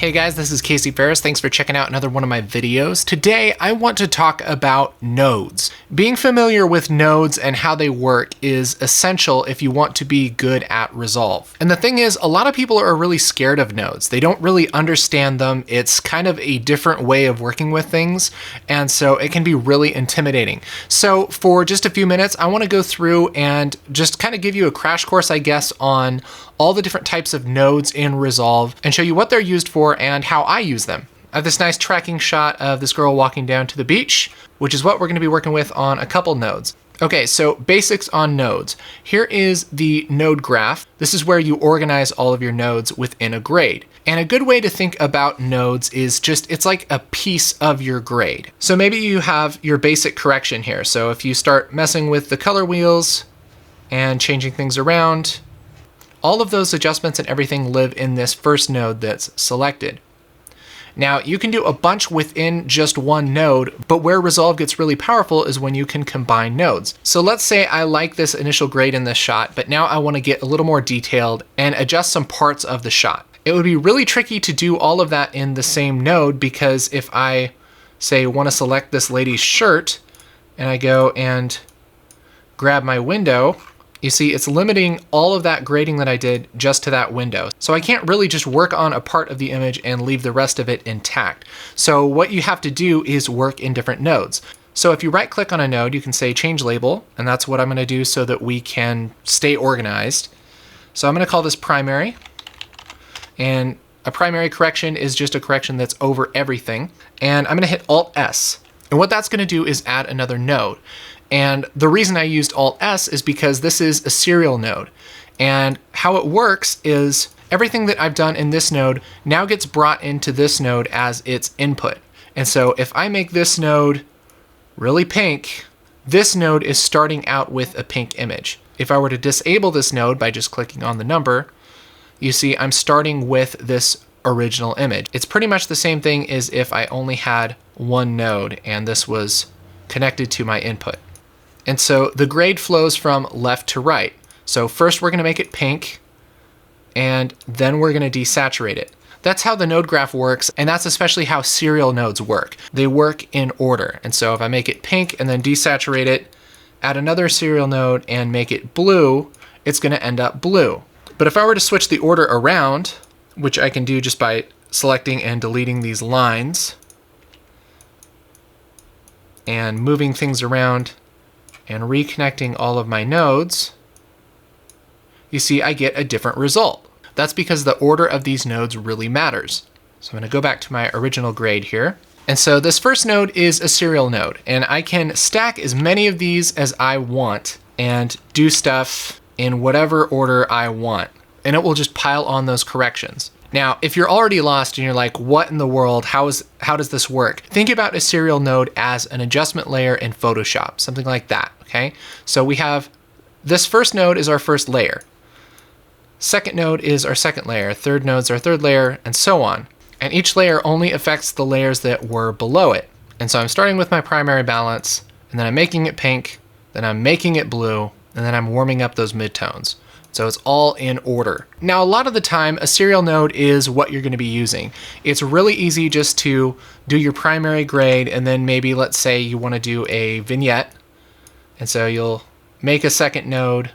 Hey guys, this is Casey Ferris. Thanks for checking out another one of my videos. Today, I want to talk about nodes. Being familiar with nodes and how they work is essential if you want to be good at Resolve. And the thing is, a lot of people are really scared of nodes. They don't really understand them. It's kind of a different way of working with things, and so it can be really intimidating. So for just a few minutes, I want to go through and just kind of give you a crash course, I guess, on all the different types of nodes in Resolve and show you what they're used for and how I use them. I have this nice tracking shot of this girl walking down to the beach, which is what we're going to be working with on a couple nodes. Okay, so basics on nodes. Here is the node graph. This is where you organize all of your nodes within a grade. And a good way to think about nodes is just, it's like a piece of your grade. So maybe you have your basic correction here. So if you start messing with the color wheels and changing things around, all of those adjustments and everything live in this first node that's selected. Now, you can do a bunch within just one node, but where Resolve gets really powerful is when you can combine nodes. So let's say I like this initial grade in this shot, but now I want to get a little more detailed and adjust some parts of the shot. It would be really tricky to do all of that in the same node, because if I, say, want to select this lady's shirt, and I go and grab my window, you see, it's limiting all of that grading that I did just to that window. So I can't really just work on a part of the image and leave the rest of it intact. So what you have to do is work in different nodes. So if you right click on a node, you can say change label, and that's what I'm going to do so that we can stay organized. So I'm going to call this primary, and a primary correction is just a correction that's over everything. And I'm going to hit Alt S. And what that's going to do is add another node. And the reason I used Alt S is because this is a serial node. And how it works is everything that I've done in this node now gets brought into this node as its input. And so if I make this node really pink, this node is starting out with a pink image. If I were to disable this node by just clicking on the number, you see I'm starting with this original image. It's pretty much the same thing as if I only had one node and this was connected to my input. And so the grade flows from left to right. So first we're going to make it pink, and then we're going to desaturate it. That's how the node graph works, and that's especially how serial nodes work. They work in order. And so if I make it pink and then desaturate it, add another serial node and make it blue, it's going to end up blue. But if I were to switch the order around, which I can do just by selecting and deleting these lines and moving things around and reconnecting all of my nodes, you see I get a different result. That's because the order of these nodes really matters. So I'm going to go back to my original grade here. And so this first node is a serial node, and I can stack as many of these as I want and do stuff in whatever order I want, and it will just pile on those corrections. Now, if you're already lost and you're like, what in the world, how does this work? Think about a serial node as an adjustment layer in Photoshop, something like that, okay? So we have, this first node is our first layer. Second node is our second layer. Third node's our third layer, and so on. And each layer only affects the layers that were below it. And so I'm starting with my primary balance, and then I'm making it pink, then I'm making it blue, and then I'm warming up those midtones. So it's all in order. Now, a lot of the time, a serial node is what you're going to be using. It's really easy just to do your primary grade, and then maybe, let's say you want to do a vignette. And so you'll make a second node,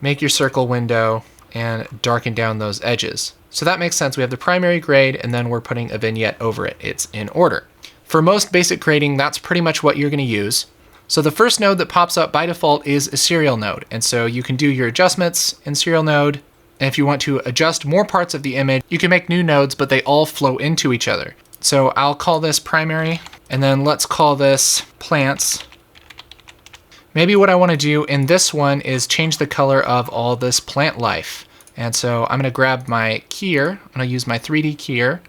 make your circle window, and darken down those edges. So that makes sense. We have the primary grade, and then we're putting a vignette over it. It's in order. For most basic grading, that's pretty much what you're going to use. So the first node that pops up by default is a serial node. And so you can do your adjustments in serial node. And if you want to adjust more parts of the image, you can make new nodes, but they all flow into each other. So I'll call this primary, and then let's call this plants. Maybe what I want to do in this one is change the color of all this plant life. And so I'm going to grab my keyer, I'm going to use my 3D keyer,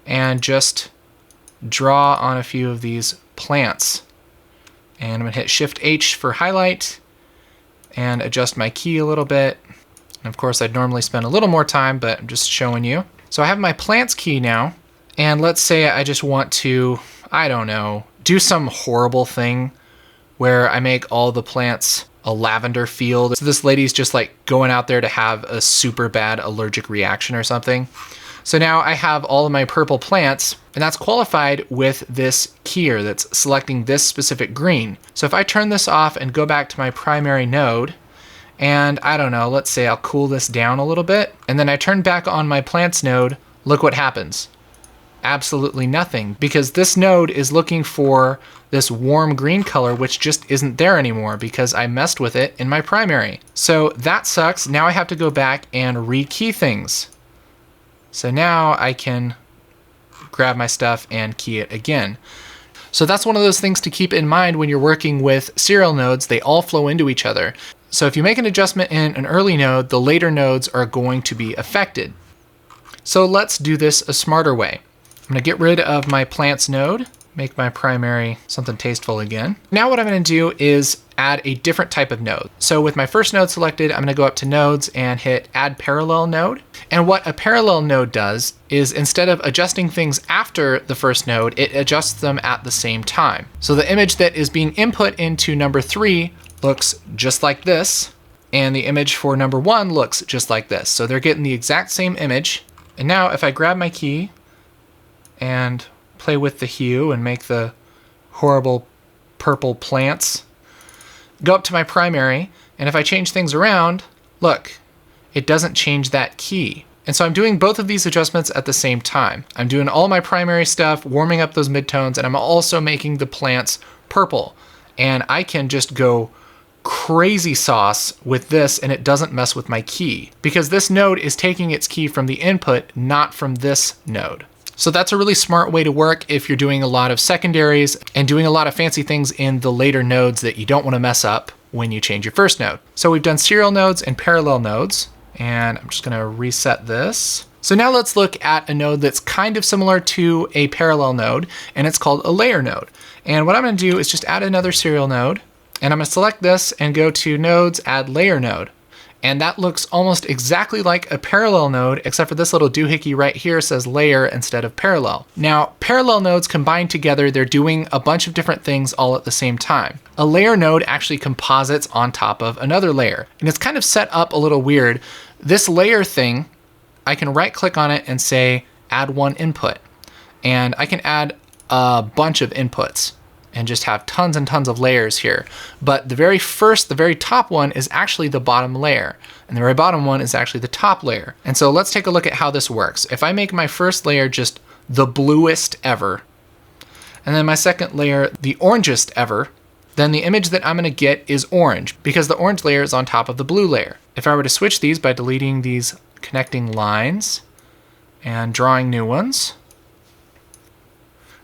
and just draw on a few of these plants. And I'm going to hit Shift H for highlight and adjust my key a little bit. And of course, I'd normally spend a little more time, but I'm just showing you. So I have my plants key now. And let's say I just want to, I don't know, do some horrible thing where I make all the plants a lavender field. So this lady's just like going out there to have a super bad allergic reaction or something. So now I have all of my purple plants, and that's qualified with this keyer that's selecting this specific green. So if I turn this off and go back to my primary node, and I don't know, let's say I'll cool this down a little bit, and then I turn back on my plants node, look what happens. Absolutely nothing, because this node is looking for this warm green color, which just isn't there anymore because I messed with it in my primary. So that sucks. Now I have to go back and rekey things. So now I can grab my stuff and key it again. So that's one of those things to keep in mind when you're working with serial nodes. They all flow into each other. So if you make an adjustment in an early node, the later nodes are going to be affected. So let's do this a smarter way. I'm gonna get rid of my plants node, make my primary something tasteful again. Now what I'm gonna do is add a different type of node. So with my first node selected, I'm gonna go up to nodes and hit add parallel node. And what a parallel node does is instead of adjusting things after the first node, it adjusts them at the same time. So the image that is being input into number 3 looks just like this, and the image for number 1 looks just like this. So they're getting the exact same image. And now if I grab my key and play with the hue and make the horrible purple plants, go up to my primary, and if I change things around, look, it doesn't change that key. And so I'm doing both of these adjustments at the same time. I'm doing all my primary stuff, warming up those midtones, and I'm also making the plants purple. And I can just go crazy sauce with this and it doesn't mess with my key because this node is taking its key from the input, not from this node. So that's a really smart way to work if you're doing a lot of secondaries and doing a lot of fancy things in the later nodes that you don't want to mess up when you change your first node. So we've done serial nodes and parallel nodes, and I'm just gonna reset this. So now let's look at a node that's kind of similar to a parallel node, and it's called a layer node. And what I'm gonna do is just add another serial node, and I'm gonna select this and go to nodes, add layer node. And that looks almost exactly like a parallel node, except for this little doohickey right here says layer instead of parallel. Now, parallel nodes combined together, they're doing a bunch of different things all at the same time. A layer node actually composites on top of another layer, and it's kind of set up a little weird. This layer thing, I can right click on it and say, add one input. And I can add a bunch of inputs and just have tons and tons of layers here. But the very top one is actually the bottom layer. And the very bottom one is actually the top layer. And so let's take a look at how this works. If I make my first layer just the bluest ever, and then my second layer the orangest ever, then the image that I'm gonna get is orange because the orange layer is on top of the blue layer. If I were to switch these by deleting these connecting lines and drawing new ones,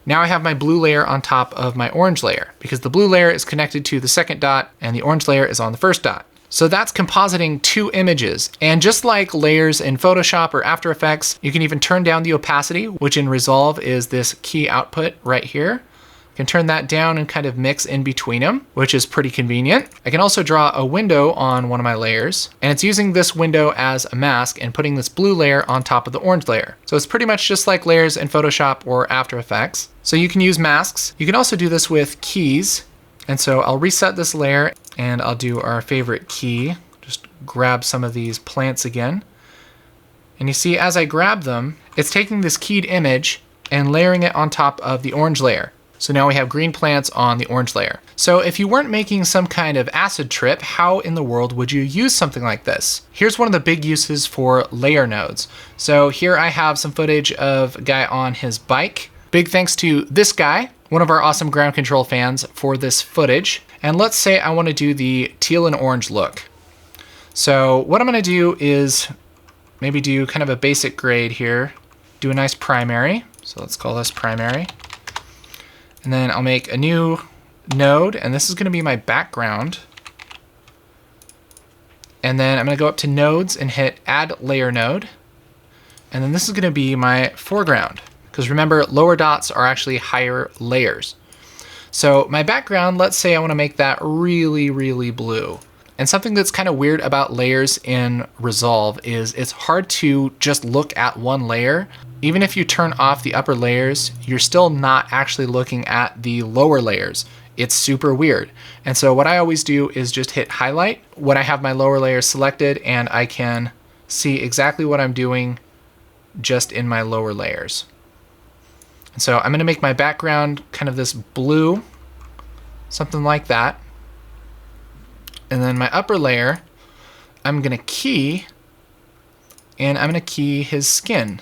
now I have my blue layer on top of my orange layer because the blue layer is connected to the second dot and the orange layer is on the first dot. So that's compositing two images. And just like layers in Photoshop or After Effects, you can even turn down the opacity, which in Resolve is this key output right here. I can turn that down and kind of mix in between them, which is pretty convenient. I can also draw a window on one of my layers, and it's using this window as a mask and putting this blue layer on top of the orange layer. So it's pretty much just like layers in Photoshop or After Effects. So you can use masks. You can also do this with keys. And so I'll reset this layer and I'll do our favorite key. Just grab some of these plants again. And you see, as I grab them, it's taking this keyed image and layering it on top of the orange layer. So now we have green plants on the orange layer. So if you weren't making some kind of acid trip, how in the world would you use something like this? Here's one of the big uses for layer nodes. So here I have some footage of a guy on his bike. Big thanks to this guy, one of our awesome ground control fans, for this footage. And let's say I want to do the teal and orange look. So what I'm going to do is maybe do kind of a basic grade here, do a nice primary. So let's call this primary. And then I'll make a new node, and this is going to be my background. And then I'm going to go up to nodes and hit add layer node. And then this is going to be my foreground, because remember, lower dots are actually higher layers. So my background, let's say I want to make that really, really blue. And something that's kind of weird about layers in Resolve is it's hard to just look at one layer. Even if you turn off the upper layers, you're still not actually looking at the lower layers. It's super weird. And so what I always do is just hit highlight when I have my lower layers selected, and I can see exactly what I'm doing just in my lower layers. And so I'm going to make my background kind of this blue, something like that. And then my upper layer, I'm going to key, and I'm going to key his skin.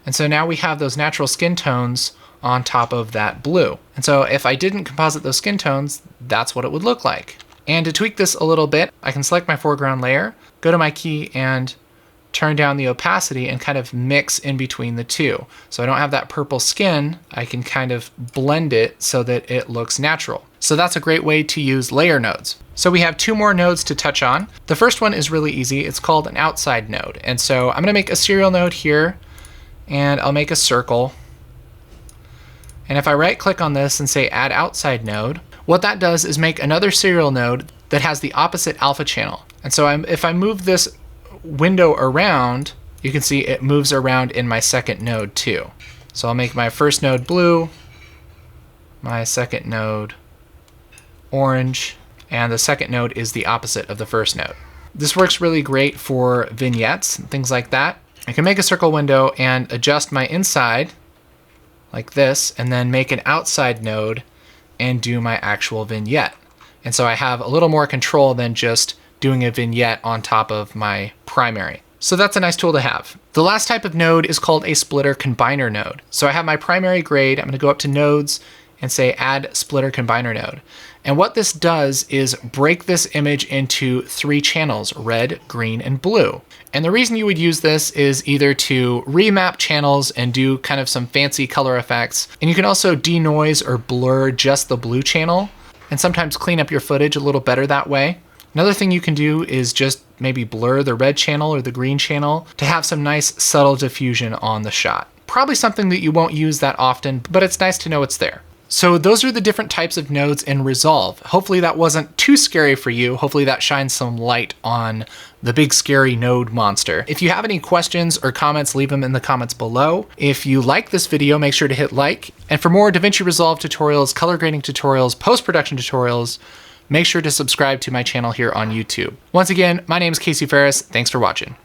And so now we have those natural skin tones on top of that blue. And so if I didn't composite those skin tones, that's what it would look like. And to tweak this a little bit, I can select my foreground layer, go to my key, and turn down the opacity and kind of mix in between the two. So I don't have that purple skin, I can kind of blend it so that it looks natural. So that's a great way to use layer nodes. So we have 2 more nodes to touch on. The first one is really easy. It's called an outside node. And so I'm gonna make a serial node here, and I'll make a circle. And if I right click on this and say add outside node, what that does is make another serial node that has the opposite alpha channel. And so if I move this window around, you can see it moves around in my second node too. So I'll make my first node blue, my second node orange, and the second node is the opposite of the first node. This works really great for vignettes and things like that. I can make a circle window and adjust my inside like this, and then make an outside node and do my actual vignette. And so I have a little more control than just doing a vignette on top of my primary. So that's a nice tool to have. The last type of node is called a splitter combiner node. So I have my primary grade, I'm gonna go up to nodes and say add splitter combiner node. And what this does is break this image into 3 channels, red, green, and blue. And the reason you would use this is either to remap channels and do kind of some fancy color effects. And you can also denoise or blur just the blue channel and sometimes clean up your footage a little better that way. Another thing you can do is just maybe blur the red channel or the green channel to have some nice subtle diffusion on the shot. Probably something that you won't use that often, but it's nice to know it's there. So those are the different types of nodes in Resolve. Hopefully that wasn't too scary for you. Hopefully that shines some light on the big scary node monster. If you have any questions or comments, leave them in the comments below. If you like this video, make sure to hit like. And for more DaVinci Resolve tutorials, color grading tutorials, post-production tutorials, make sure to subscribe to my channel here on YouTube. Once again, my name is Casey Ferris. Thanks for watching.